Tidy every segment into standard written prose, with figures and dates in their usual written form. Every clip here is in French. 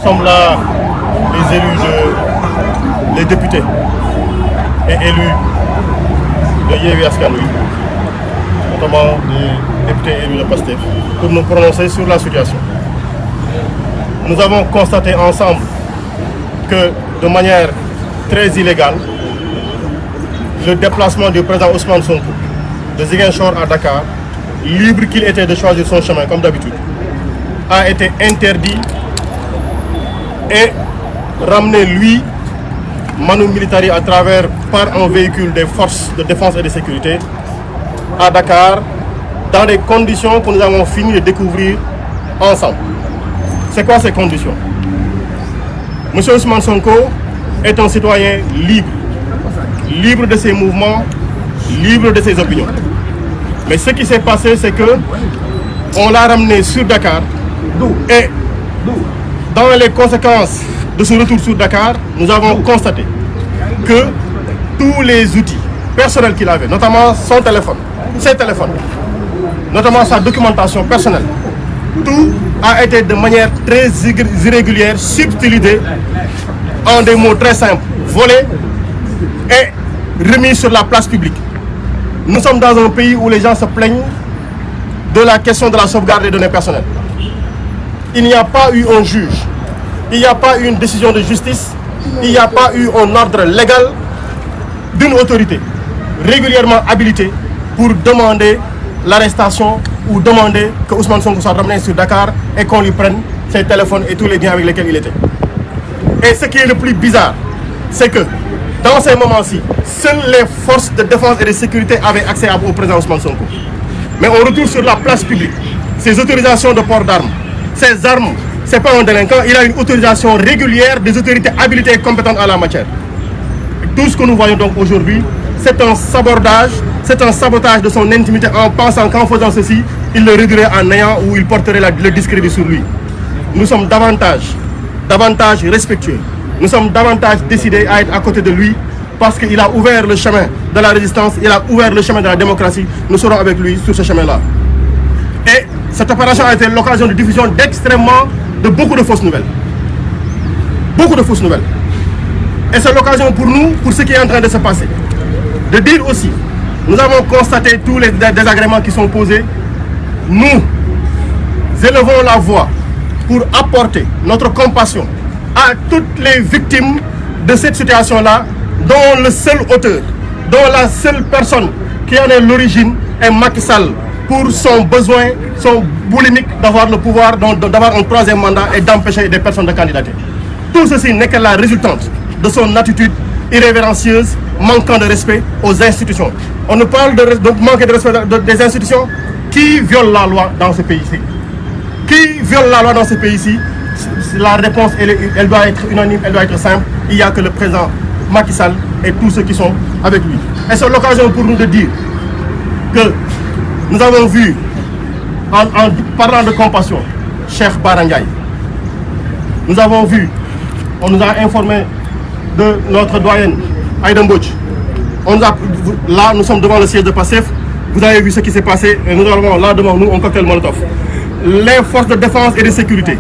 sommes là, les élus, les députés et élus de Yewwi Askan Wi, notamment les députés élus de PASTEF, pour nous prononcer sur la situation. Nous avons constaté ensemble que de manière très illégale, le déplacement du président Ousmane Sonko de Ziguinchor à Dakar, libre qu'il était de choisir son chemin comme d'habitude, a été interdit et ramené lui, manu militari, à travers par un véhicule des forces de défense et de sécurité à Dakar, dans des conditions que nous avons fini de découvrir ensemble. C'est quoi ces conditions? Monsieur Ousmane Sonko est un citoyen libre, libre de ses mouvements, libre de ses opinions. Mais ce qui s'est passé, c'est que on l'a ramené sur Dakar et dans les conséquences de ce retour sur Dakar, nous avons constaté que tous les outils personnels qu'il avait, notamment son téléphone, ses téléphones, notamment sa documentation personnelle, tout a été de manière très irrégulière, subtilisé, en des mots très simples, volé et remis sur la place publique. Nous sommes dans un pays où les gens se plaignent de la question de la sauvegarde des données personnelles. Il n'y a pas eu un juge, il n'y a pas eu une décision de justice, il n'y a pas eu un ordre légal d'une autorité régulièrement habilitée pour demander l'arrestation ou demander que Ousmane Sonko soit ramené sur Dakar et qu'on lui prenne ses téléphones et tous les biens avec lesquels il était. Et ce qui est le plus bizarre, c'est que dans ces moments-ci, seules les forces de défense et de sécurité avaient accès au président Ousmane Sonko. Mais on retourne sur la place publique. Ses autorisations de port d'armes, ses armes, c'est pas un délinquant, il a une autorisation régulière des autorités habilitées et compétentes en la matière. Et tout ce que nous voyons donc aujourd'hui, c'est un sabordage, c'est un sabotage de son intimité en pensant qu'en faisant ceci, il le réduirait en néant ou il porterait le discrédit sur lui. Nous sommes davantage respectueux. Nous sommes davantage décidés à être à côté de lui parce qu'il a ouvert le chemin de la résistance, il a ouvert le chemin de la démocratie. Nous serons avec lui sur ce chemin-là. Et cette opération a été l'occasion de diffusion de beaucoup de fausses nouvelles. Beaucoup de fausses nouvelles. Et c'est l'occasion pour nous, pour ce qui est en train de se passer, de dire aussi, nous avons constaté tous les désagréments qui sont posés. Nous élevons la voix pour apporter notre compassion à toutes les victimes de cette situation-là, dont le seul auteur, dont la seule personne qui en est l'origine est Macky Sall, pour son besoin, son boulimique d'avoir le pouvoir, d'avoir un troisième mandat et d'empêcher des personnes de candidater. Tout ceci n'est que la résultante de son attitude irrévérencieuse, manquant de respect aux institutions. On nous parle de manquer de respect des institutions. Qui viole la loi dans ce pays-ci? Qui viole la loi dans ce pays-ci? La réponse, elle doit être unanime, elle doit être simple. Il n'y a que le président Macky Sall et tous ceux qui sont avec lui. Et c'est l'occasion pour nous de dire que nous avons vu, en parlant de compassion, Cheikh Bara Ndiaye. Nous avons vu, on nous a informé de notre doyenne Aïda Mbodj. Là, nous sommes devant le siège de PASTEF. Vous avez vu ce qui s'est passé et nous avons là devant nous un cocktail Molotov. Les forces de défense et de sécurité.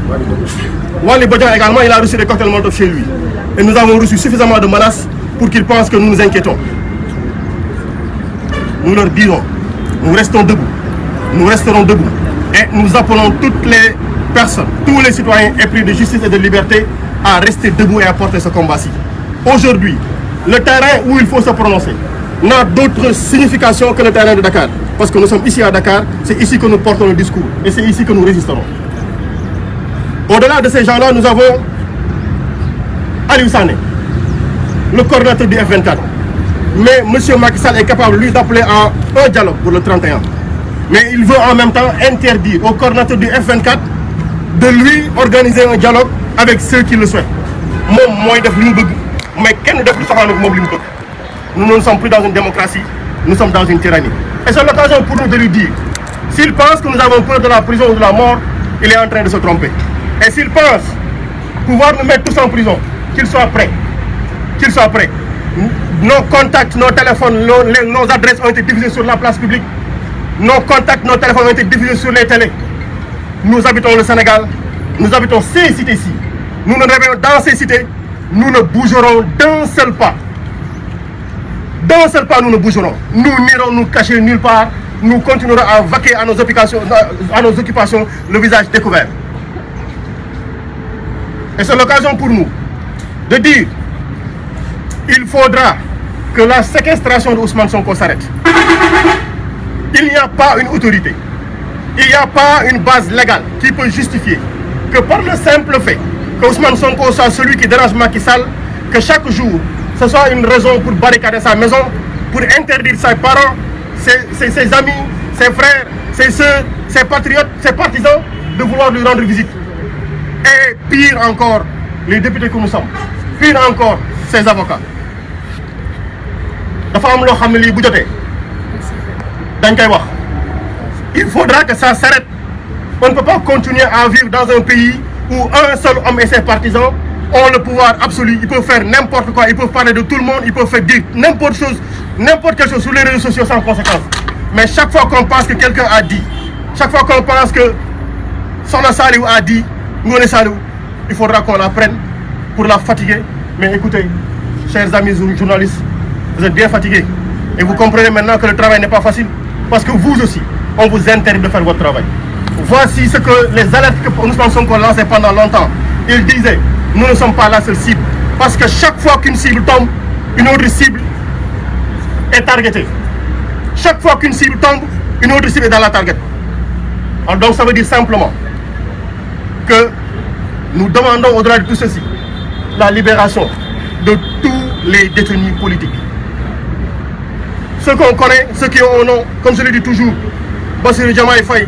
Wali Bodian également, il a reçu des cocktails Molotov chez lui. Et nous avons reçu suffisamment de menaces pour qu'ils pensent que nous nous inquiétons. Nous leur dirons, nous restons debout. Nous resterons debout. Et nous appelons toutes les personnes, tous les citoyens épris de justice et de liberté à rester debout et à porter ce combat-ci. Aujourd'hui, le terrain où il faut se prononcer n'a d'autre signification que le terrain de Dakar. Parce que nous sommes ici à Dakar, c'est ici que nous portons le discours et c'est ici que nous résisterons. Au-delà de ces gens-là, nous avons Aliou Sané, le coordinateur du F24. Mais M. Macky Sall est capable, lui, d'appeler à un dialogue pour le 31. Mais il veut en même temps interdire au coordinateur du F24 de lui organiser un dialogue avec ceux qui le souhaitent. Nous ne sommes plus dans une démocratie, nous sommes dans une tyrannie. Et c'est l'occasion pour nous de lui dire, s'il pense que nous avons peur de la prison ou de la mort, il est en train de se tromper. Et s'il pense pouvoir nous mettre tous en prison, qu'il soit prêt. Qu'il soit prêt. Nos contacts, nos téléphones, nos adresses ont été diffusées sur la place publique. Nos contacts, nos téléphones ont été diffusés sur les télés. Nous habitons le Sénégal, nous habitons ces cités-ci. nous nous réveillons dans ces cités, nous ne bougerons d'un seul pas. D'un seul pas, nous ne bougerons. Nous n'irons nous cacher nulle part. Nous continuerons à vaquer à nos occupations, le visage découvert. Et c'est l'occasion pour nous de dire il faudra que la séquestration de Ousmane Sonko s'arrête. Il n'y a pas une autorité, il n'y a pas une base légale qui peut justifier que par le simple fait que Ousmane Sonko soit celui qui dérange Macky Sall, que chaque jour ce soit une raison pour barricader sa maison, pour interdire ses parents, ses amis, ses frères, ses soeurs, ses patriotes, ses partisans de vouloir lui rendre visite. Et pire encore, les députés que nous sommes, pire encore, ses avocats. Il faudra que ça s'arrête. On ne peut pas continuer à vivre dans un pays où un seul homme et ses partisans ont le pouvoir absolu. Ils peuvent faire n'importe quoi, ils peuvent parler de tout le monde, ils peuvent faire dire n'importe quelle chose sur les réseaux sociaux sans conséquence. Mais chaque fois qu'on pense que quelqu'un a dit, chaque fois qu'on pense que Sona Saliou a dit, Ngone Saliou, il faudra qu'on la prenne pour la fatiguer. Mais écoutez, chers amis journalistes, vous êtes bien fatigués. Et vous comprenez maintenant que le travail n'est pas facile. Parce que vous aussi, on vous interdit de faire votre travail. Voici ce que les alertes que nous pensons qu'on lançait pendant longtemps. Ils disaient, nous ne sommes pas la seule cible. Parce que chaque fois qu'une cible tombe, une autre cible est targetée. Chaque fois qu'une cible tombe, une autre cible est dans la target. Alors donc ça veut dire simplement que nous demandons au-delà de tout ceci la libération de tous les détenus politiques. Ceux qu'on connaît, ceux qui ont un nom, comme je le dis toujours, Bassirou Diomaye Faye,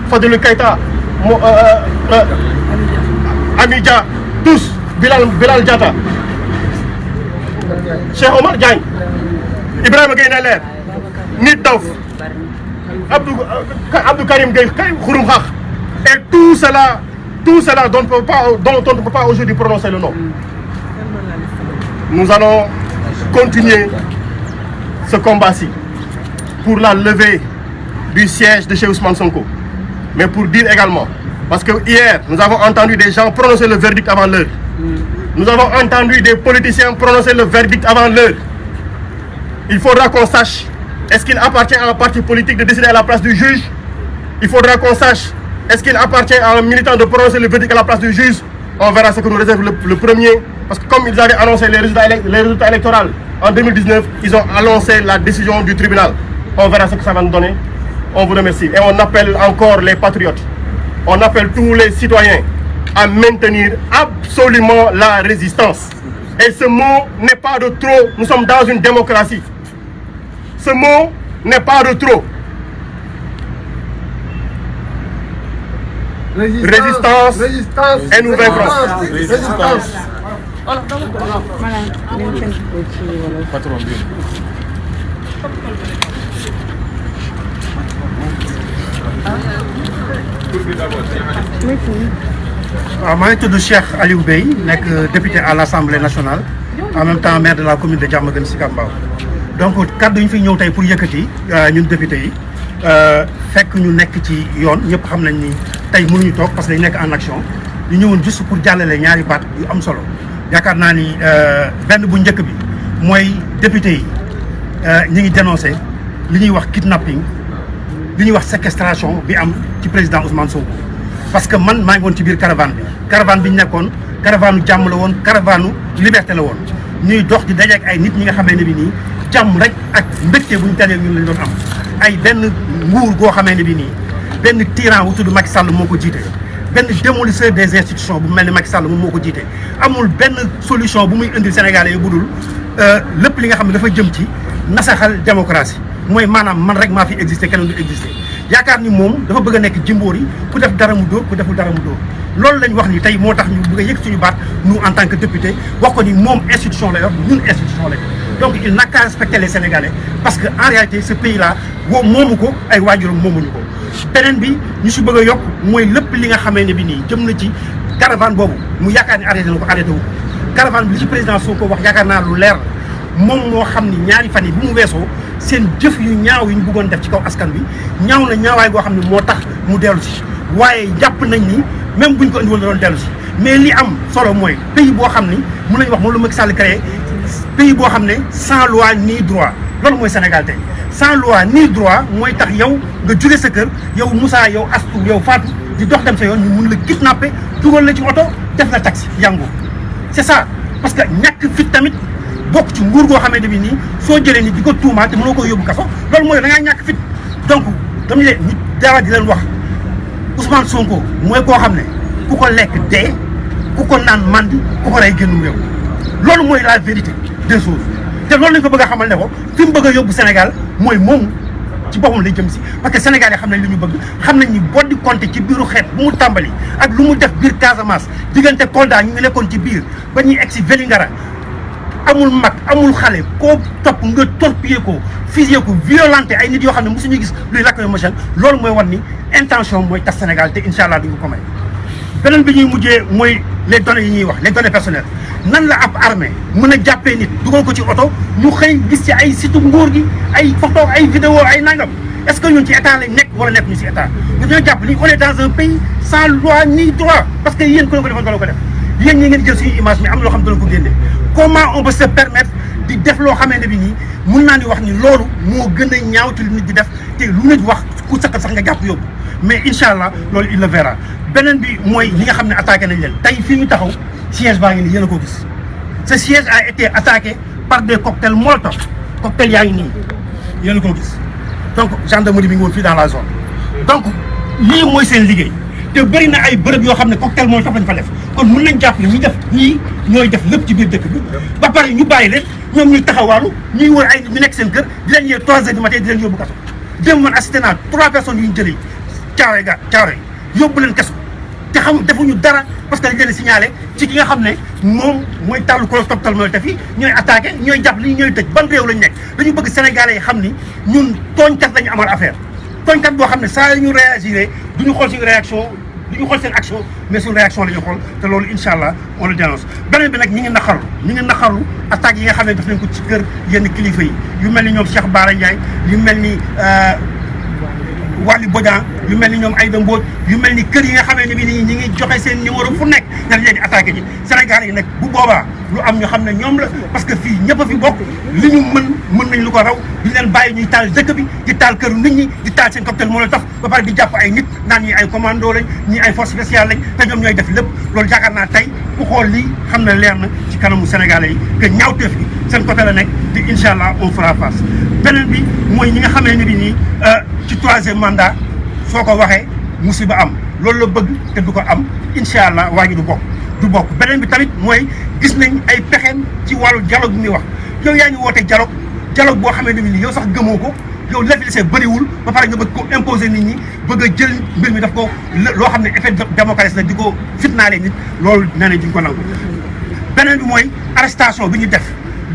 Fadilou Keïta, Amidia, tous, Bilal Diatta, Cheikh Omar Diagne, Ibrahima Gueye Nder, Nit Daouf, Abdou Karim Gueye, Khouroum Khakh, et tout cela dont on ne peut pas aujourd'hui prononcer le nom. Nous allons continuer ce combat-ci pour la levée du siège de chez Ousmane Sonko. Mais pour dire également, parce que hier, nous avons entendu des gens prononcer le verdict avant l'heure. Nous avons entendu des politiciens prononcer le verdict avant l'heure. Il faudra qu'on sache, est-ce qu'il appartient à un parti politique de décider à la place du juge? Il faudra qu'on sache, est-ce qu'il appartient à un militant de prononcer le verdict à la place du juge? On verra ce que nous réserve le premier. Parce que comme ils avaient annoncé les résultats électoraux en 2019, ils ont annoncé la décision du tribunal. On verra ce que ça va nous donner. On vous remercie. Et on appelle encore les patriotes. On appelle tous les citoyens à maintenir absolument la résistance. Et ce mot n'est pas de trop. Nous sommes dans une démocratie. Ce mot n'est pas de trop. Résistance et nous vaincrons. Résistance. maa ngi tudd Cheikh Aliou Bey nekk député à l'Assemblée nationale en même temps maire de la commune de Diamaguène Sicap Mbao. Donc kaddu ñu fi ñëw tey pour yëkkati ñun député yi fekk ñu nekk ci yoon ñëpp xam nañ ni tey mënuñu toog parce que dañu nekk en action ñu ñëwoon juste pour jàllale ñaari baat yu am solo yaakaar naa ni benn bu njëkk bi mooy député yi ñi ngi dénoncé li ñuy wax kidnapping li ñuy wax séquestration bi am ci président Ousmane Sonko. parce que man maa ngi woon ci biir caravane bi ñu nekkoon caravane jàmm la woon caravane liberté la woon ñuy dox di dajeek ay nit ñi nga xamee ne bi nii jàmm rek ak mbégte bu ñu dajeek ñun lañ doon am ay benn nguur goo xamee ne bi nii benn tyran wu tudd Macky Sall moo ko jiite benn démolisseur des institutions bu mel ni Macky Sall moom moo ko jiite amul benn solution bu muy indil Sénégalais yi budul lépp li nga xam ne dafa jëm ci nasaxal démocratie mooy maanaam man rek maa fi existé keneen du existé yaakaar ni moom dafa bëgg a nekk jimboor yi ku def dara mu dóor ku deful dara mu dóor loolu lañ wax ni tey moo tax ñu bëgg a yëg suñu baat nous en tant que député wax ko ni moom institution la yor ñun institution la donc il n'a qu'à respecter les Sénégalais parce que en réalité ce pays là moomu ko ay waajuram moomuñu ko beneen bi ñu si bëgg a yokk mooy lépp li nga xamee ne bi nii jëm na ci caravane boobu mu yaakaar ni arrêté na ko arrêté wu ko caravane bi li ci président Sonko wax yaakaar naa lu leer moom moo xam ni ñaari fan yi bu mu weesoo seen jëf yu ñaaw yu ñu bëggoon def ci kaw askan bi ñaaw na ñaawaay goo xam ne moo tax mu dellu si waaye jàpp nañ ni même buñ ko indiwoon doon dellu si mais li am solo mooy pays boo xam ni mun nañu wax moom lu Macky Sall créé pays boo xam ne sans loi ni droit loolu mooy Sénégal tey sans loi ni droit mooy tax yow nga jóge sa kër yow Moussa yow Astou yow Fatou di dox dem sa yoon ñu mun la kidnapper dugal la ci oto def la taxi yangu c'est ça parce que ñàkk fit tamit bokk ci nguur goo xamante bi nii soo jëlee ni di ko tuumaat te mënoo ko yóbbu kaso loolu mooy da ngaa ñàkk fit donc dama leen nit dara di leen wax Ousmane Sonko mooy koo xam ne ku ko lekk dee ku ko naan mandi ku ko rey génnum réew loolu mooy la vérité des choses te loolu lañ ko bëgg a xamal ne ko fi mu bëgg a yóbbu Sénégal mooy moom ci boppam lay jëm si parce que Sénégal yi xam nañ li ñu bëgg xam nañ ni boddi compté ci biiru xeet bu mu tàmbali ak lu mu def biir Casamance diggante Kolda ñu ngi nekkoon ci biir ba ñuy egg si Vélingara amul mag amul xale koo topp nga torpiller ko fusiller ko violenté ay nit yoo xam ne mosuñu gis luy lacrymogène loolu mooy wan ni intention mooy tas Sénégal te incha allah duñu ko may. beneen bi ñuy mujjee mooy les données yi ñuy wax les données personnelles nan la ab armée mën a jàppee nit dugal ko ci oto ñu xëy gis ci ay site nguur gi ay photo ay vidéo ay nangam est-ce que ñun ci état lañ nekk wala nekk ñu ci état ñu dañoo jàpp ni on est dans un pays sans loi ni droit parce que yéen ko ko defoon doo ko def yéen ñi ngeen jël suñu image mais am na loo xam ne dana ko génne comment on peut se permettre di def loo xamante bi nii mun naa ni wax ni loolu moo gën a ñaaw ci lu nit di def te lu nit wax ku sakkat sax nga jàpp yóbbu mais incha allah loolu il le verra beneen bi mooy li nga xam ne attaqué nañ leen tey fii ñu taxaw siège baa ngi nii yéen a ko gis ce siège a été attaqué par des cocktails molotov cocktail yaa ngi nii yéen a ko gis donc gendarmerie bi ngi woon fii dans la zone donc lii mooy seen liggéey te bëri na ay bërëb yoo xam ne cocktail molotov lañ fa def kon mën nañ jàpp ne ñu def ñii ñooy def lépp ci biir dëkk bi ba pare ñu bàyyi leen ñoom ñuy taxawaalu ñuy wër ay ñu nekk seen kër di leen yee 3 heures du matin di leen yóbbu kaso démb man assisté naa 3 personnes yu ñu jëlee caare yóbbu leen kaso te xam defuñu dara parce que dañ leen signalé ci ki nga xam ne moom mooy tàllu ko cocktail molotov yi ñooy attaqué ñooy jàpp li ñooy tëj ban réew lañ nekk dañu bëgg sénégalais yi xam ni ñun tooñkat lañu amal affaire tooñkat boo xam ne saa yu ñu réagiré duñu xool suñu réaction duñu xool seen action mais suñu réaction la ñu xool te loolu incha allah on le dénonce beneen bi nag ñi ngi naqarlu attaques yi nga xam ne def nañ ko ci kër yenn kilifa yi yu mel ni ñoom Cheikh Bara Ndiaye yu mel ni Waly Bodian yu mel ni ñoom Aïda Mbodj yu mel ni kër yi nga xamee ne bi nii ñi ngi joxe seen numéro fu nekk nga leen di attaqué ji Sénégal yi nag bu boobaa lu am ñu xam ne ñoom la parce que fii ñëpp a fi bokk li ñu mën nañ lu ko raw di leen bàyyi ñuy taal dëkk bi di taal këru nit ñi di taal seen cocktail molotov ba pare di jàpp ay nit naan ñi ay commando lañ ñi ay force spéciale lañ te ñoom ñooy def lépp loolu yaakaar naa tey ku xool lii xam ne leer na ci kanamu Sénégalais yi que ñaawteef gi seen côté la nekk te incha allah on fera face beneen bi mooy ñi nga xamee ne bi nii ci 3e mandat soo ko waxee musiba am loolu la bëgg te du ko am incha allah waa ji du bokk beneen bi tamit mooy gis nañ ay pexeem ci wàllu dialogue bi muy wax yow yaa ngi woote dialogue boo xamee ne bi nii yow sax gëmoo ko yow l'efficacité bëriwul ba pare nga bëgg ko imposer nit ñi bëgg a jël mbir mi daf ko loo xam ne effet démocratie la di ko fitnaale nit loolu nee nañ duñ ko nangu beneen bi mooy arrestation bi ñu def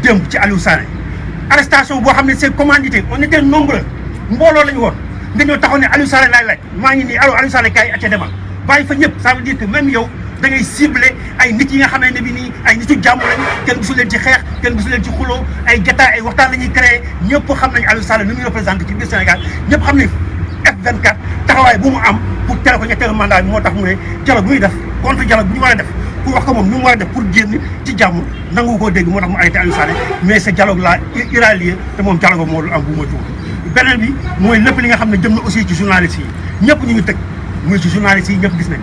démb ci Aliou Sané arrestation boo xam ne c'est commandité on était nombreux mbooloo la ñu woon nga ñëw taxaw ne Aliou Sané laaj maa ngi nii Aliou Sané kaay acca demal bàyyi fa ñëpp ça veut dire que même yow da ngay ciblé ay nit yi nga xamee ne bi nii ay nitu jàmm lañ kenn gisu leen ci xeex kenn gisu leen ci xuloo ay jotaay ay waxtaan la ñuy créé ñëpp xam nañ Aliou Sané nu muy représenté ci biir Sénégal ñëpp xam ne F24 taxawaay bu mu am pour tere ko ñetteelu mandat bi moo tax mu ne dialogue bu ñuy def contre dialogue bu ñu war a def pour wax ko moom nu mu war a def pour génn ci jàmm nangu koo dégg moo tax mu arrêté Aliou Sané mais ce dialogue là ira lieu te moom dialogue moo dul am bu ma tuur beneen bi mooy lépp li nga xam ne jëm na aussi ci journalistes yi ñëpp ñu ngi tëj muy ci journalistes yi ñëpp gis nañ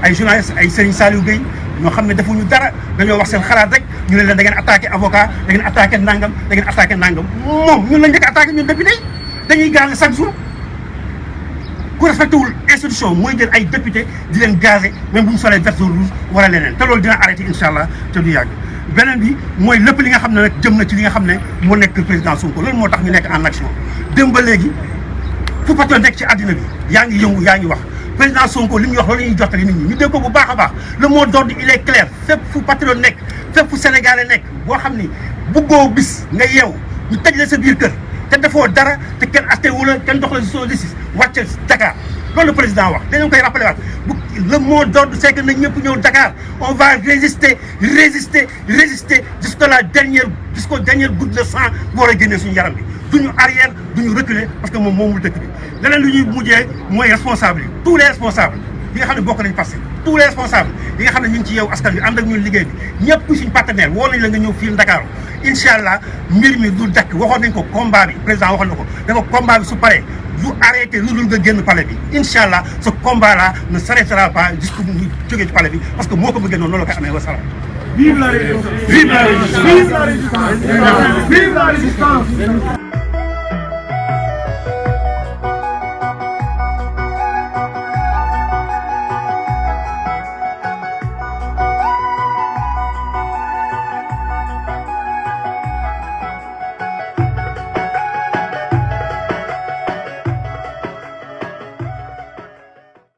ay journalistes ay Serigne Saliou Gueye ñoo xam ne defuñu dara dañoo wax seen xalaat rek ñu ne leen da ngeen attaqué avocat da ngeen attaqué nangam da ngeen attaqué nangam moom ñun lañ njëkk attaqué ñun député dañuy gazé chaque jour ku respecté wul institution mooy jël ay député di leen gazé même bu ñu solee vert rouge wala leneen te loolu dina arrêté incha allah te du yàgg beneen bi mooy lépp li nga xam ne nag jëm na ci li nga xam ne moo nekk président Sonko loolu moo tax ñu nekk en action démb ba léegi fu patriote nekk ci àddina bi yaa ngi yëngu yaa ngi wax président Sonko li muy wax loolu la ñuy jottali nit ñi ñu dégg ko bu baax a baax le mot d'ordre il est clair fépp fu patriote nekk fépp fu sénégalais nekk boo xam ni buggoo bis nga yeew ñu tëj la sa biir kër te defoo dara te kenn atte wu la kenn dox la si justice wàcce Dakar loolu le président wax dañoo koy rappelé waat le mot d'ordre c'est que na ñëpp ñëw Dakar on va résister jusqu'au dernière goutte de sang war a génnee suñu yaram bi duñu arrière duñu reculer parce que moom moomul dëkk bi leneen lu ñuy mujjee mooy responsable yi tous les responsables yi nga xam ne bokk nañ passé tous les responsables yi nga xam ne ñu ngi ci yow askan bi ànd ak ñun liggéey bi ñëpp ku suñ partenaire woo nañ la nga ñëw fii Dakar incha allah mbir mi du dakk waxoon nañ ko combat bi président waxoon na ko dafa combat bi su paree du arrêté lu dul nga génn palais bi incha allah ce combat là ne s'arrêtera pas jusqu'au mu jógee ci palais bi parce que moo ko bëggee noonu la koy amee wa salaam. Vive la résistance! Vive la résistance! Vive la résistance! Vive la résistance!